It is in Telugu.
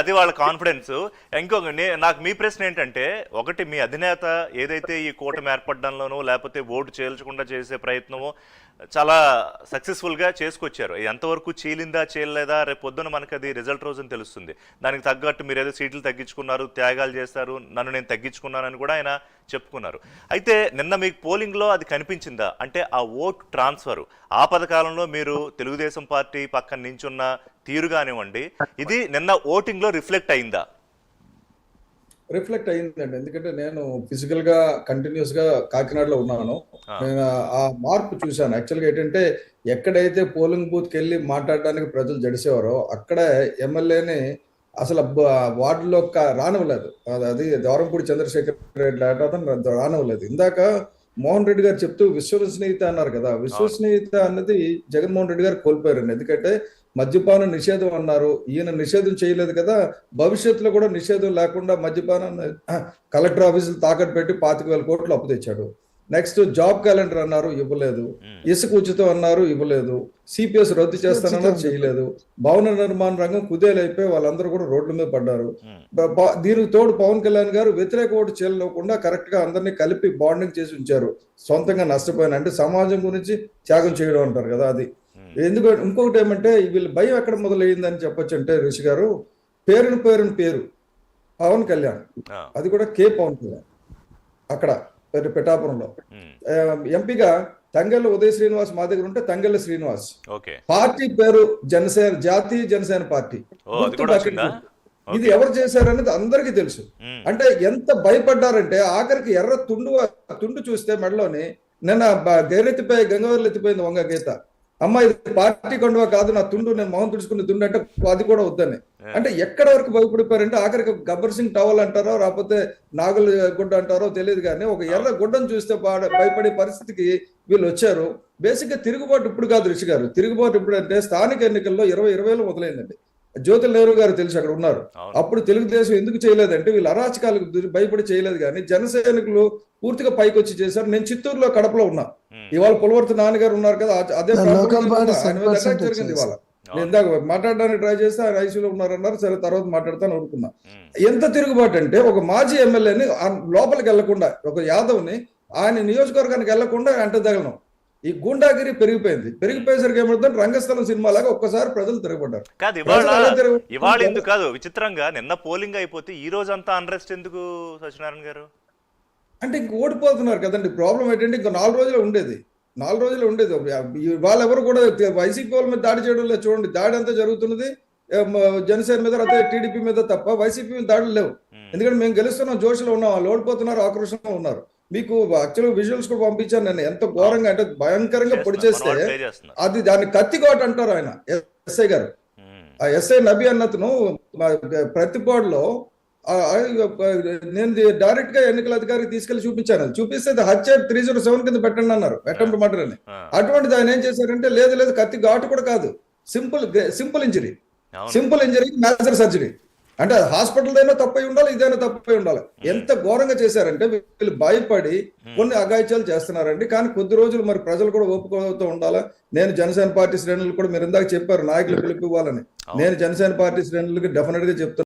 అది వాళ్ళ కాన్ఫిడెన్స్. ఇంకొక నాకు మీ ప్రశ్న ఏంటంటే, ఒకటి మీ అధినేత ఏదైతే ఈ కూటమి ఏర్పడడంలోనో లేకపోతే ఓటు చేల్చకుండా చేసే ప్రయత్నమో చాలా సక్సెస్ఫుల్గా చేసుకొచ్చారు. ఎంతవరకు చీలిందా చీలలేదా రేపు పొద్దున మనకు అది రిజల్ట్ రోజున తెలుస్తుంది. దానికి తగ్గట్టు మీరు ఏదో సీట్లు తగ్గించుకున్నారు, త్యాగాలు చేస్తారు, నన్ను నేను తగ్గించుకున్నానని కూడా ఆయన చెప్పుకున్నారు. అయితే నిన్న మీకు పోలింగ్లో అది కనిపించిందా? అంటే ఆ ఓటు ట్రాన్స్ఫర్ ఆపద కాలంలో మీరు తెలుగుదేశం పార్టీ పక్కన నించున్న తీరు కానివ్వండి, ఇది నిన్న ఓటింగ్లో రిఫ్లెక్ట్ అయిందా? రిఫ్లెక్ట్ అయ్యిందండి. ఎందుకంటే నేను ఫిజికల్ గా కంటిన్యూస్ గా కాకినాడలో ఉన్నాను. నేను ఆ మార్పు చూశాను. యాక్చువల్గా ఏంటంటే ఎక్కడైతే పోలింగ్ బూత్కి వెళ్ళి మాట్లాడడానికి ప్రజలు జడిసేవారో అక్కడ ఎమ్మెల్యేని అసలు వార్డులో రానివ్వలేదు. అది దోరంపూడి చంద్రశేఖర్ రెడ్డి అతను రానివ్వలేదు. ఇందాక మోహన్ రెడ్డి గారు చెప్తూ విశ్వసనీయత అన్నారు కదా, విశ్వసనీయత అన్నది జగన్మోహన్ రెడ్డి గారు కోల్పోయారండి. ఎందుకంటే మద్యపాన నిషేధం అన్నారు, ఈయన నిషేధం చేయలేదు కదా, భవిష్యత్తులో కూడా నిషేధం లేకుండా మద్యపానాన్ని కలెక్టర్ ఆఫీసులు తాకట్టు పెట్టి 25,000 కోట్లు అప్పు తెచ్చాడు. నెక్స్ట్ జాబ్ క్యాలెండర్ అన్నారు, ఇవ్వలేదు. ఇసుక ఉచితం అన్నారు, ఇవ్వలేదు. సిపిఎస్ రద్దు చేస్తానన్నారు, చేయలేదు. భవన నిర్మాణ రంగం కుదేలైపోయి వాళ్ళందరూ కూడా రోడ్ల మీద పడ్డారు. దీనికి తోడు పవన్ కళ్యాణ్ గారు వ్యతిరేక ఓటు చేయలేకుండా కరెక్ట్ గా అందరినీ కలిపి బాండింగ్ చేసి ఉంచారు. సొంతంగా నష్టపోయిన అంటే సమాజం గురించి త్యాగం చేయడం అంటారు కదా, అది. ఎందుకంటే ఇంకొకటి ఏమంటే వీళ్ళ భయం ఎక్కడ మొదలయ్యిందని చెప్పొచ్చు అంటే, ఋషి గారు పేరు పవన్ కళ్యాణ్, అది కూడా పవన్ కళ్యాణ్ అక్కడ పిఠాపురంలో ఎంపీగా తంగెళ్ళ ఉదయ శ్రీనివాస్ మా దగ్గర ఉంటే తంగెళ్ళ శ్రీనివాస్. పార్టీ పేరు జనసేన, జాతీయ జనసేన పార్టీ. ఇది ఎవరు చేశారనేది అందరికీ తెలుసు. అంటే ఎంత భయపడ్డారంటే ఆఖరికి ఎర్ర తుండు చూస్తే మెడలోని నిన్న గైరెత్తిపోయి గంగవరలు ఎత్తిపోయింది వంగ గీత. అమ్మ ఇది పార్టీ కండువా కాదు, నా తుండు, నేను మొహం తుడుచుకుని తుండు అంటే అది కూడా వద్దని. అంటే ఎక్కడ వరకు భయపడిపోయారంటే ఆఖరికి గబ్బర్ సింగ్ టవల్ అంటారో లేకపోతే నాగుల గుడ్డ అంటారో తెలియదు, కానీ ఒక ఎర్ర గుడ్డను చూస్తే భయపడే పరిస్థితికి వీళ్ళు వచ్చారు. బేసిక్ గా తిరుగుబాటు ఇప్పుడు కాదు ఋషి గారు, తిరుగుబాటు ఇప్పుడు అంటే స్థానిక ఎన్నికల్లో 2020లో మొదలైందండి. జ్యోతి నెహ్రూ గారు తెలుసు అక్కడ ఉన్నారు. అప్పుడు తెలుగుదేశం ఎందుకు చేయలేదంటే వీళ్ళు అరాచకాలకు భయపడి చేయలేదు, కానీ జన సైనికులు పూర్తిగా పైకి వచ్చి చేశారు. నేను చిత్తూరులో కడపలో ఉన్నా, ఇవాళ పులవర్తి నాన్నగారు ఉన్నారు కదా, అదే జరిగింది ఇవాళ. నేను ఇందాక మాట్లాడడానికి ట్రై చేస్తే ఆయన ఐసీలో ఉన్నారన్నారు, సరే తర్వాత మాట్లాడతాను అనుకున్నా. ఎంత తిరుగుబాటు అంటే ఒక మాజీ ఎమ్మెల్యేని లోపలికి వెళ్లకుండా, ఒక యాదవ్ని ఆయన నియోజకవర్గానికి వెళ్లకుండా అంటదగలం. ఈ గూండాగిరి పెరిగిపోయేసరికి ఏమవుతుంది, రంగస్థలం సినిమా లాగా ఒక్కసారి ప్రజలు తిరగబడ్డారు. ఇవాళ ఎందుకు కాదు విచిత్రంగా నిన్న పోలింగ్ అయిపోతే ఈ రోజు అంతా అన్రెస్ట్ ఎందుకు సత్యనారాయణ గారు? అంటే ఇంక ఓడిపోతున్నారు కదండి. ప్రాబ్లం ఏంటంటే ఇంకా 4 రోజులు ఉండేది. వాళ్ళెవరు కూడా వైసీపీ వాళ్ళ మీద దాడి చేయడం లేదు. చూడండి, దాడి అంతా జరుగుతున్నది జనసేన మీద, అదే టీడీపీ మీద తప్ప వైసీపీ మీద దాడులు లేవు. ఎందుకంటే మేము గెలుస్తున్నాం, జోష్లో ఉన్నాం, వాళ్ళు ఓడిపోతున్నారు, ఆక్రోషంగా ఉన్నారు. మీకు యాక్చువల్గా విజువల్స్ కూడా పంపించాను నేను, ఎంత ఘోరంగా అంటే భయంకరంగా పొడి చేస్తే అది దాన్ని కత్తికోట అంటారు ఆయన ఎస్ఐ గారు. ఆ ఎస్ఐ నబీ అన్నతను ప్రతిపాడులో నేను డైరెక్ట్ గా ఎన్నికల అధికారికి తీసుకెళ్లి చూపించాను. చూపిస్తే హత్య 307 కింద పెట్టండి అన్నారు, అటెంప్ట్ మర్డర్ అని. అటువంటిది ఆయన ఏం చేశారంటే లేదు కత్తి ఘాటు కూడా కాదు, సింపుల్ ఇంజరీ మేజర్ సర్జరీ. అంటే హాస్పిటల్ అయినా తప్పై ఉండాలి, ఇదైనా తప్పై ఉండాలి. ఎంత ఘోరంగా చేశారంటే వీళ్ళు భయపడి కొన్ని అఘాయిత్యాలు చేస్తున్నారండి. కానీ కొద్ది రోజులు మరి ప్రజలు కూడా ఓపికతో ఉండాలా. నేను జనసేన పార్టీ శ్రేణులు కూడా, మీరు ఇందాక చెప్పారు నాయకులు పిలుపు ఇవ్వాలని, నేను జనసేన పార్టీ శ్రేణులకి డెఫినెట్ గా చెప్తాను.